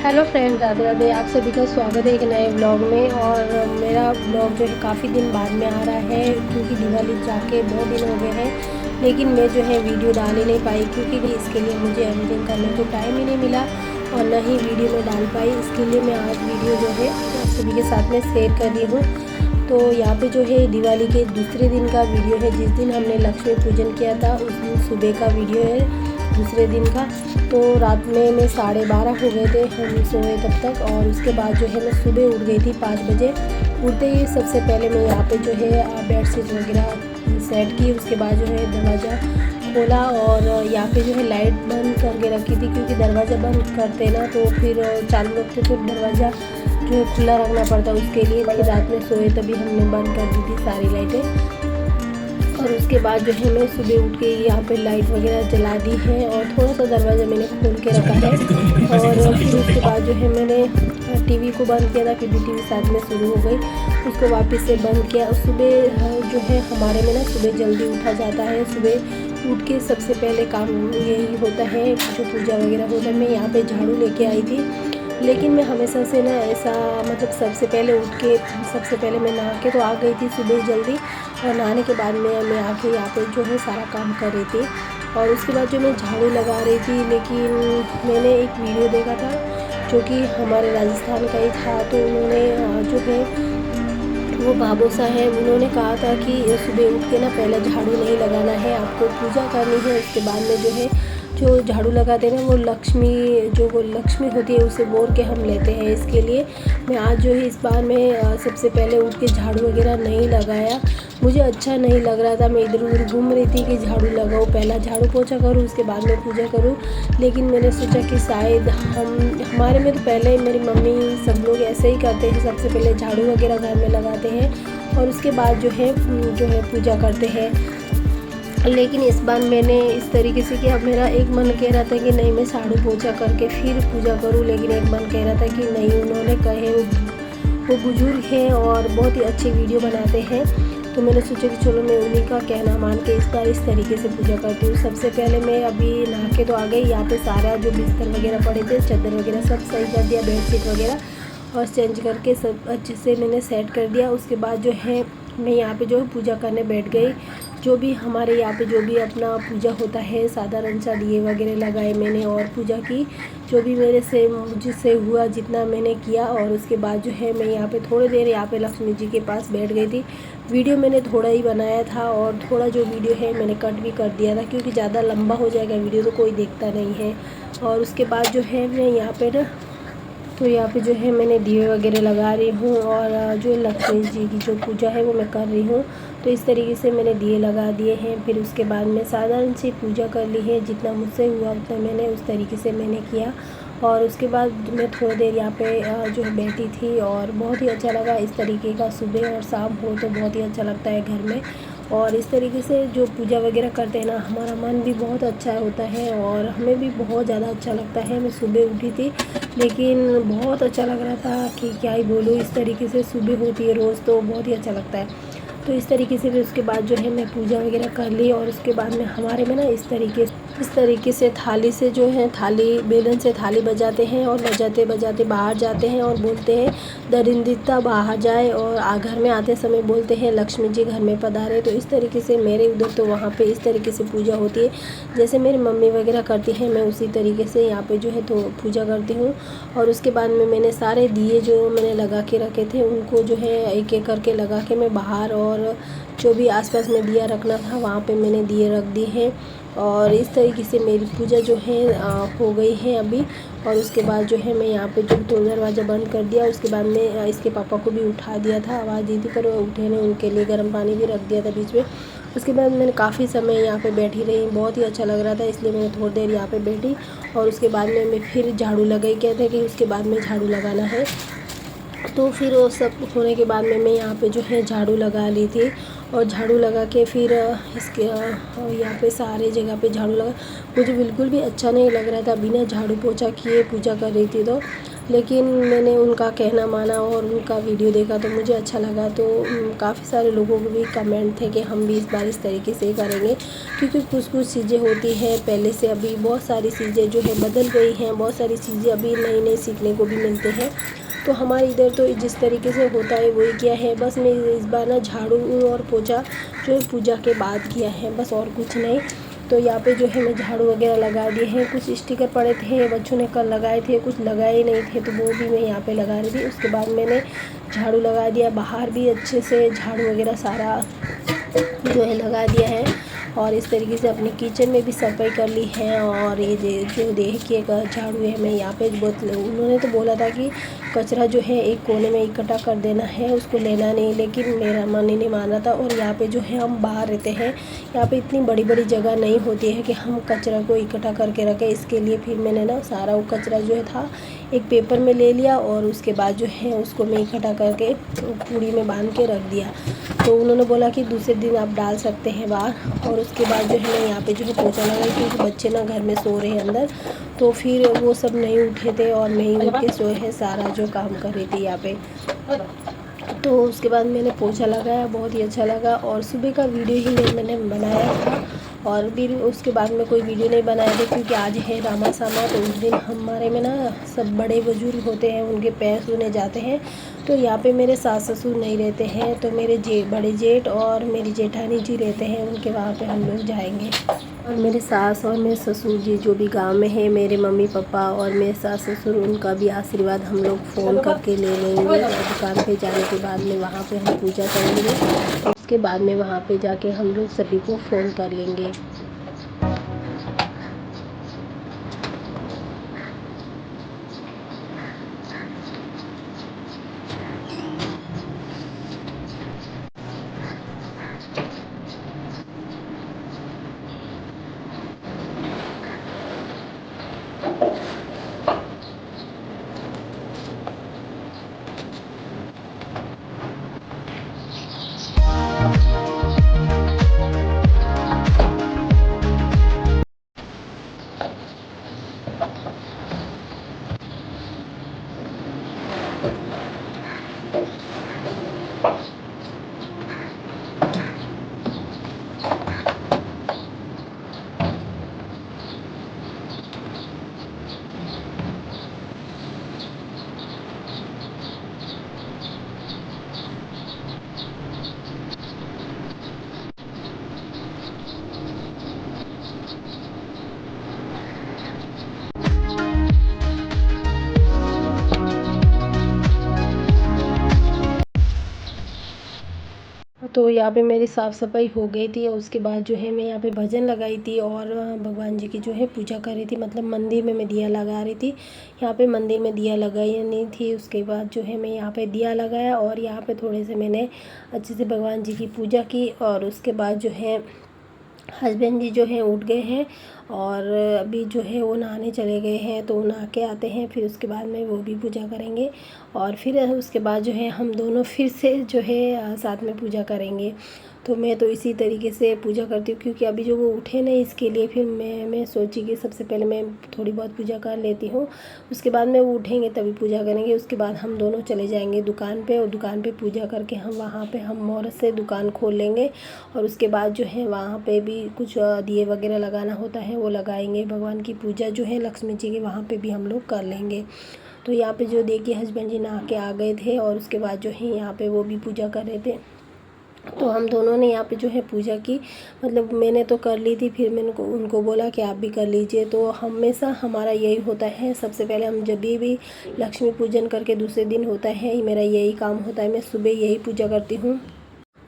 Hello friends, Radhe Radhe. आप सभी का स्वागत है एक नए ब्लॉग में। और मेरा ब्लॉग जो है काफ़ी दिन बाद में आ रहा है, क्योंकि दिवाली जाके बहुत दिन हो गए हैं। लेकिन मैं जो है वीडियो डाल ही नहीं पाई, क्योंकि इसके लिए मुझे एडिटिंग करने को टाइम ही नहीं मिला और न ही वीडियो में डाल पाई। इसके लिए मैं आज वीडियो जो है आप सभी के साथ में शेयर कर रही हूँ। तो यहाँ पे जो है दिवाली के दूसरे दिन का वीडियो है, जिस दिन हमने लक्ष्मी पूजन किया था उस दिन सुबह का वीडियो है, दूसरे दिन का। तो रात में मैं 12:30 हो गए थे, हम सोए तब तक। और उसके बाद जो है मैं सुबह उठ गई थी 5 बजे। उठते ही सबसे पहले मैं यहाँ पे जो है बेडशीट वगैरह सेट की। उसके बाद जो है दरवाज़ा खोला और यहाँ पे जो है लाइट बंद करके रखी थी, क्योंकि दरवाज़ा बंद करते ना तो फिर चालू रखते तो दरवाज़ा जो है खुला रखना पड़ता। उसके लिए फिर रात में सोए तभी हमने बंद कर दी थी सारी लाइटें। और उसके बाद जो है मैं सुबह उठ के यहाँ पे लाइट वगैरह जला दी है और थोड़ा सा दरवाज़ा मैंने खोल के रखा है। और फिर उसके बाद जो है मैंने टीवी को बंद किया था, फिर भी टीवी साथ में शुरू हो गई, उसको वापस से बंद किया। सुबह जो है हमारे में ना सुबह जल्दी उठा जाता है। सुबह उठ के सबसे पहले काम यही होता है, जो पूजा वगैरह होता है। मैं यहाँ पर झाड़ू लेके आई थी, लेकिन मैं हमेशा से ना ऐसा मतलब सबसे पहले उठ के सबसे पहले मैं नहा के तो आ गई थी सुबह जल्दी। और नहाने के बाद मैं आके यहाँ पे जो है सारा काम कर रही थी। और उसके बाद जो मैं झाड़ू लगा रही थी, लेकिन मैंने एक वीडियो देखा था जो कि हमारे राजस्थान का ही था। तो उन्होंने जो है वो बाबूसा है, उन्होंने कहा था कि सुबह उठ के ना पहले झाड़ू नहीं लगाना है, आपको पूजा करनी है। उसके बाद में जो है जो झाड़ू लगाते हैं ना वो लक्ष्मी होती है, उसे बोल के हम लेते हैं। इसके लिए मैं आज जो है इस बार मैं सबसे पहले उठ के झाड़ू वगैरह नहीं लगाया। मुझे अच्छा नहीं लग रहा था, मैं इधर उधर घूम रही थी कि झाड़ू लगाऊँ, पहला झाड़ू पोछा करूँ उसके बाद में पूजा करूँ। लेकिन मैंने सोचा कि शायद हमारे में तो पहले मेरी मम्मी सब लोग ऐसे ही करते हैं, सबसे पहले झाड़ू वगैरह घर में लगाते हैं और उसके बाद जो है पूजा करते हैं। लेकिन इस बार मैंने इस तरीके से कि अब मेरा एक मन कह रहा था कि नहीं मैं झाड़ू पोछा करके फिर पूजा करूं, लेकिन एक मन कह रहा था कि नहीं, उन्होंने कहे वो बुजुर्ग हैं और बहुत ही अच्छी वीडियो बनाते हैं। तो मैंने सोचा कि चलो मैं उन्हीं का कहना मान के इस बार इस तरीके से पूजा करती हूँ। सबसे पहले मैं अभी नहा के तो आ गई। यहाँ पे सारा जो बिस्तर वगैरह पड़े थे, चादर वगैरह सब सही कर दिया, बेडशीट वगैरह और चेंज करके सब अच्छे से मैंने सेट कर दिया। उसके बाद जो है मैं यहाँ पे जो है पूजा करने बैठ गई। जो भी हमारे यहाँ पे जो भी अपना पूजा होता है, साधारण सा दिए वगैरह लगाए मैंने और पूजा की। जो भी मेरे से मुझसे हुआ जितना मैंने किया। और उसके बाद जो है मैं यहाँ पे थोड़ी देर यहाँ पे लक्ष्मी जी के पास बैठ गई थी। वीडियो मैंने थोड़ा ही बनाया था और थोड़ा जो वीडियो है मैंने कट भी कर दिया था, क्योंकि ज़्यादा लंबा हो जाएगा वीडियो तो कोई देखता नहीं है। और उसके बाद जो है मैं यहाँ पे ना तो यहाँ पे जो है मैंने दिए वगैरह लगा रही हूँ और जो लक्ष्मी जी की जो पूजा है वो मैं कर रही हूँ। तो इस तरीके से मैंने दिए लगा दिए हैं। फिर उसके बाद मैं साधारण सी पूजा कर ली है, जितना मुझसे हुआ उतना मैंने उस तरीके से मैंने किया। और उसके बाद मैं थोड़ी देर यहाँ पे जो है बैठी थी और बहुत ही अच्छा लगा। इस तरीके का सुबह और शाम हो तो बहुत ही अच्छा लगता है घर में। और इस तरीके से जो पूजा वगैरह करते हैं ना, हमारा मन भी बहुत अच्छा होता है और हमें भी बहुत ज़्यादा अच्छा लगता है। मैं सुबह उठी थी, लेकिन बहुत अच्छा लग रहा था कि क्या ही बोलूँ। इस तरीके से सुबह होती है रोज़ तो बहुत ही अच्छा लगता है। तो इस तरीके से फिर उसके बाद जो है मैं पूजा वगैरह कर ली। और उसके बाद में हमारे में ना इस तरीके से थाली से जो है बेलन से थाली बजाते हैं और बजाते बजाते बाहर जाते हैं और बोलते हैं दरिंद्रता बाहर जाए। और घर में आते समय बोलते हैं लक्ष्मी जी घर में पधारे। तो इस तरीके से मेरे उधर तो वहाँ पे इस तरीके से पूजा होती है, जैसे मेरी मम्मी वगैरह करती है, मैं उसी तरीके से यहाँ पे जो है तो पूजा करती हूँ। और उसके बाद में मैंने सारे दिए जो मैंने लगा के रखे थे उनको जो है एक एक करके लगा के मैं बाहर और जो भी आसपास में दिया रखना था वहाँ पे मैंने दिए रख दिए हैं। और इस तरीके से मेरी पूजा जो है हो गई है अभी। और उसके बाद जो है मैं यहाँ पे जो तो दरवाज़ा बंद कर दिया। उसके बाद में इसके पापा को भी उठा दिया था, आवाज़ दी थी पर वो उठे नहीं, उनके लिए गर्म पानी भी रख दिया था बीच में। उसके बाद मैंने काफ़ी समय यहाँ पे बैठी रही, बहुत ही अच्छा लग रहा था, इसलिए मैंने थोड़ी देर यहाँ पे बैठी। और उसके बाद में मैं फिर झाड़ू लगाई, कहते कि उसके बाद में झाड़ू लगाना है। तो फिर वो सब होने के बाद में मैं यहाँ पे जो है झाड़ू लगा ली थी। और झाड़ू लगा के फिर इसके यहाँ पे सारे जगह पे झाड़ू लगा। मुझे बिल्कुल भी अच्छा नहीं लग रहा था बिना झाड़ू पोछा किए पूजा कर रही थी। तो लेकिन मैंने उनका कहना माना और उनका वीडियो देखा तो मुझे अच्छा लगा। तो काफ़ी सारे लोगों को भी कमेंट थे कि हम भी इस बार इस तरीके से ही करेंगे, क्योंकि कुछ कुछ चीज़ें होती हैं पहले से अभी बहुत सारी चीज़ें जो है बदल गई हैं, बहुत सारी चीज़ें अभी नई नई सीखने को भी मिलते हैं। तो हमारे इधर तो जिस तरीके से होता है वही किया है। बस मैं इस बार ना झाड़ू और पोछा जो है पूजा के बाद किया है, बस और कुछ नहीं। तो यहाँ पे जो है मैं झाड़ू वगैरह लगा दिए हैं। कुछ स्टिकर पड़े थे, बच्चों ने कल लगाए थे, कुछ लगाए नहीं थे, तो वो भी मैं यहाँ पे लगा रही थी। उसके बाद मैंने झाड़ू लगा दिया, बाहर भी अच्छे से झाड़ू वगैरह सारा जो है लगा दिया है। और इस तरीके से अपने किचन में भी सफाई कर ली है। और ये जो देखिएगा झाड़ू है, मैं यहाँ पे बहुत, उन्होंने तो बोला था कि कचरा जो है एक कोने में इकट्ठा कर देना है, उसको लेना नहीं, लेकिन मेरा मन ही नहीं मान रहा था। और यहाँ पे जो है हम बाहर रहते हैं, यहाँ पे इतनी बड़ी बड़ी जगह नहीं होती है कि हम कचरा को इकट्ठा करके रखें। इसके लिए फिर मैंने ना सारा वो कचरा जो है था एक पेपर में ले लिया और उसके बाद जो है उसको मैं इकट्ठा करके कूड़ी में बांध के रख दिया। तो उन्होंने बोला कि दूसरे दिन आप डाल सकते हैं बाहर। और उसके बाद जो है मैं यहाँ पे जो है पोछा लगाई, क्योंकि बच्चे ना घर में सो रहे हैं अंदर, तो फिर वो सब नहीं उठे थे और मैं ही उठ के सोए हैं, सारा जो काम कर रही थी यहाँ पे। तो उसके बाद मैंने पोछा लगाया, बहुत ही अच्छा लगा। और सुबह का वीडियो ही मैंने बनाया था, और फिर उसके बाद में कोई वीडियो नहीं बनाया था, क्योंकि आज है रामा सामा। तो उस दिन हमारे में ना सब बड़े बुजुर्ग होते हैं, उनके पैर छूने जाते हैं। तो यहाँ पे मेरे सास ससुर नहीं रहते हैं, तो मेरे बड़े जेठ और मेरी जेठानी जी रहते हैं, उनके वहाँ पे हम लोग जाएंगे। और मेरे सास और मेरे ससुर जी जो भी गांव में है, मेरे मम्मी पापा और मेरे सास ससुर, उनका भी आशीर्वाद हम लोग फ़ोन करके ले लेंगे। और दुकान पे जाने के बाद में वहाँ पे हम पूजा करेंगे, उसके बाद में वहाँ पे जाके हम लोग सभी को फ़ोन कर लेंगे। तो यहाँ पे मेरी साफ़ सफाई हो गई थी, और उसके बाद जो है मैं यहाँ पे भजन लगाई थी और भगवान जी की जो है पूजा कर रही थी। मतलब मंदिर में मैं दिया लगा रही थी, यहाँ पे मंदिर में दिया लगाई नहीं थी। उसके बाद जो है मैं यहाँ पे दिया लगाया और यहाँ पे थोड़े से मैंने अच्छे से भगवान जी की पूजा की। और उसके बाद जो है हस्बैंड जी जो हैं उठ गए हैं, और अभी जो है वो नहाने चले गए हैं, तो नहा के आते हैं, फिर उसके बाद में वो भी पूजा करेंगे। और फिर उसके बाद जो है हम दोनों फिर से जो है साथ में पूजा करेंगे। तो मैं तो इसी तरीके से पूजा करती हूँ, क्योंकि अभी जो वो उठे नहीं, इसके लिए फिर मैं सोची कि सबसे पहले मैं थोड़ी बहुत पूजा कर लेती हूँ, उसके बाद में वो उठेंगे तभी पूजा करेंगे। उसके बाद हम दोनों चले जाएंगे दुकान पे, और दुकान पे पूजा करके हम वहाँ पे हम मुहूर्त से दुकान खोल लेंगे। और उसके बाद जो है वहाँ पे भी कुछ दिए वगैरह लगाना होता है वो लगाएंगे। भगवान की पूजा जो है लक्ष्मी जी की वहाँ पे भी हम लोग कर लेंगे। तो यहाँ पे जो देखिए हस्बैंड जी नहा के आ गए थे, और उसके बाद जो है यहाँ पे वो भी पूजा कर रहे थे। तो हम दोनों ने यहाँ पे जो है पूजा की, मतलब मैंने तो कर ली थी, फिर मैंने उनको बोला कि आप भी कर लीजिए। तो हमेशा हमारा यही होता है, सबसे पहले हम जब भी लक्ष्मी पूजन करके दूसरे दिन होता है, मेरा यही काम होता है, मैं सुबह यही पूजा करती हूँ।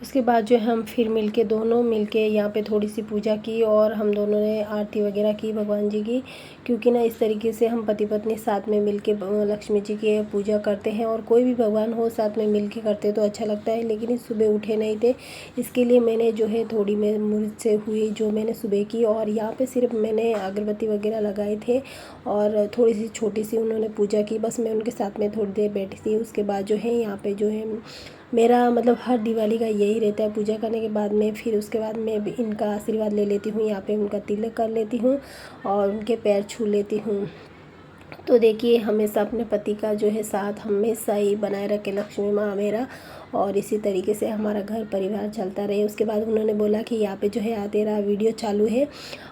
उसके बाद जो है हम फिर मिलके दोनों मिलके यहाँ पे थोड़ी सी पूजा की, और हम दोनों ने आरती वगैरह की भगवान जी की, क्योंकि ना इस तरीके से हम पति पत्नी साथ में मिलके लक्ष्मी जी की पूजा करते हैं। और कोई भी भगवान हो साथ में मिलके करते तो अच्छा लगता है, लेकिन इस सुबह उठे नहीं थे, इसके लिए मैंने जो है थोड़ी मैं मुझसे हुई जो मैंने सुबह की। और यहाँ पे सिर्फ मैंने अगरबत्ती वगैरह लगाए थे, और थोड़ी सी छोटी सी उन्होंने पूजा की, बस मैं उनके साथ में थोड़ी देर बैठी थी। उसके बाद जो है यहाँ पे जो है मेरा मतलब हर दिवाली का यही रहता है, पूजा करने के बाद में फिर उसके बाद मैं भी इनका आशीर्वाद ले लेती हूँ, यहाँ पे उनका तिलक कर लेती हूँ और उनके पैर छू लेती हूँ। तो देखिए हमेशा अपने पति का जो है साथ हमेशा ही बनाए रखे लक्ष्मी माँ मेरा, और इसी तरीके से हमारा घर परिवार चलता रहे। उसके बाद उन्होंने बोला कि यहाँ पे जो है तेरा वीडियो चालू है,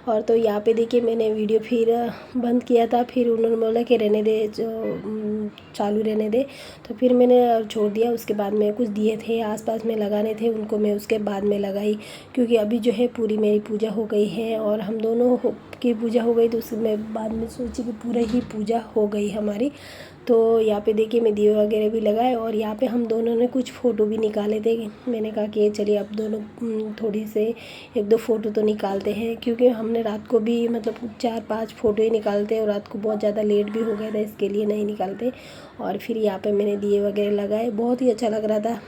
और तो यहाँ पे देखिए मैंने वीडियो फिर बंद किया था, फिर उन्होंने बोला कि रहने दे, जो चालू रहने दे, तो फिर मैंने छोड़ दिया। उसके बाद में कुछ दिए थे आसपास में लगाने थे, उनको मैं उसके बाद में लगाई, क्योंकि अभी जो है पूरी मेरी पूजा हो गई है और हम दोनों की पूजा हो गई, तो उसमें बाद में सोची कि पूरा ही पूजा हो गई हमारी। तो यहाँ पे देखिए मैं दिए वगैरह भी लगाए, और यहाँ पे हम दोनों ने कुछ फ़ोटो भी निकाले थे। मैंने कहा कि चलिए अब दोनों थोड़ी से 1-2 फ़ोटो तो निकालते हैं, क्योंकि हमने रात को भी मतलब 4-5 फ़ोटो ही निकालते, और रात को बहुत ज़्यादा लेट भी हो गया था, इसके लिए नहीं निकालते। और फिर यहाँ पे मैंने दिए वगैरह लगाए, बहुत ही अच्छा लग रहा था।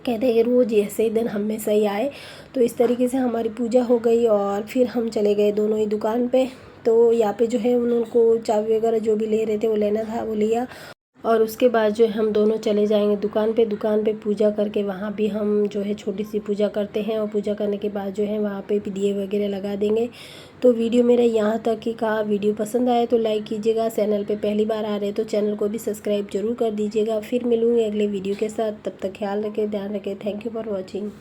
कहते हैं कि रोज़ ऐसे ही दिन हमेशा ही आए। तो इस तरीके से हमारी पूजा हो गई, और फिर हम चले गए दोनों ही दुकान पे। तो यहाँ पे जो है उनको चाबी वगैरह जो भी ले रहे थे वो लेना था, वो लिया, और उसके बाद जो है हम दोनों चले जाएंगे दुकान पे पूजा करके वहाँ भी हम जो है छोटी सी पूजा करते हैं, और पूजा करने के बाद जो है वहाँ पे भी दिए वगैरह लगा देंगे। तो वीडियो मेरा यहाँ तक ही कहा। वीडियो पसंद आए तो लाइक कीजिएगा, चैनल पे पहली बार आ रहे तो चैनल को भी सब्सक्राइब जरूर कर दीजिएगा। फिर मिलूँगी अगले वीडियो के साथ, तब तक ख्याल रखें, ध्यान रखें। Thank you for watching.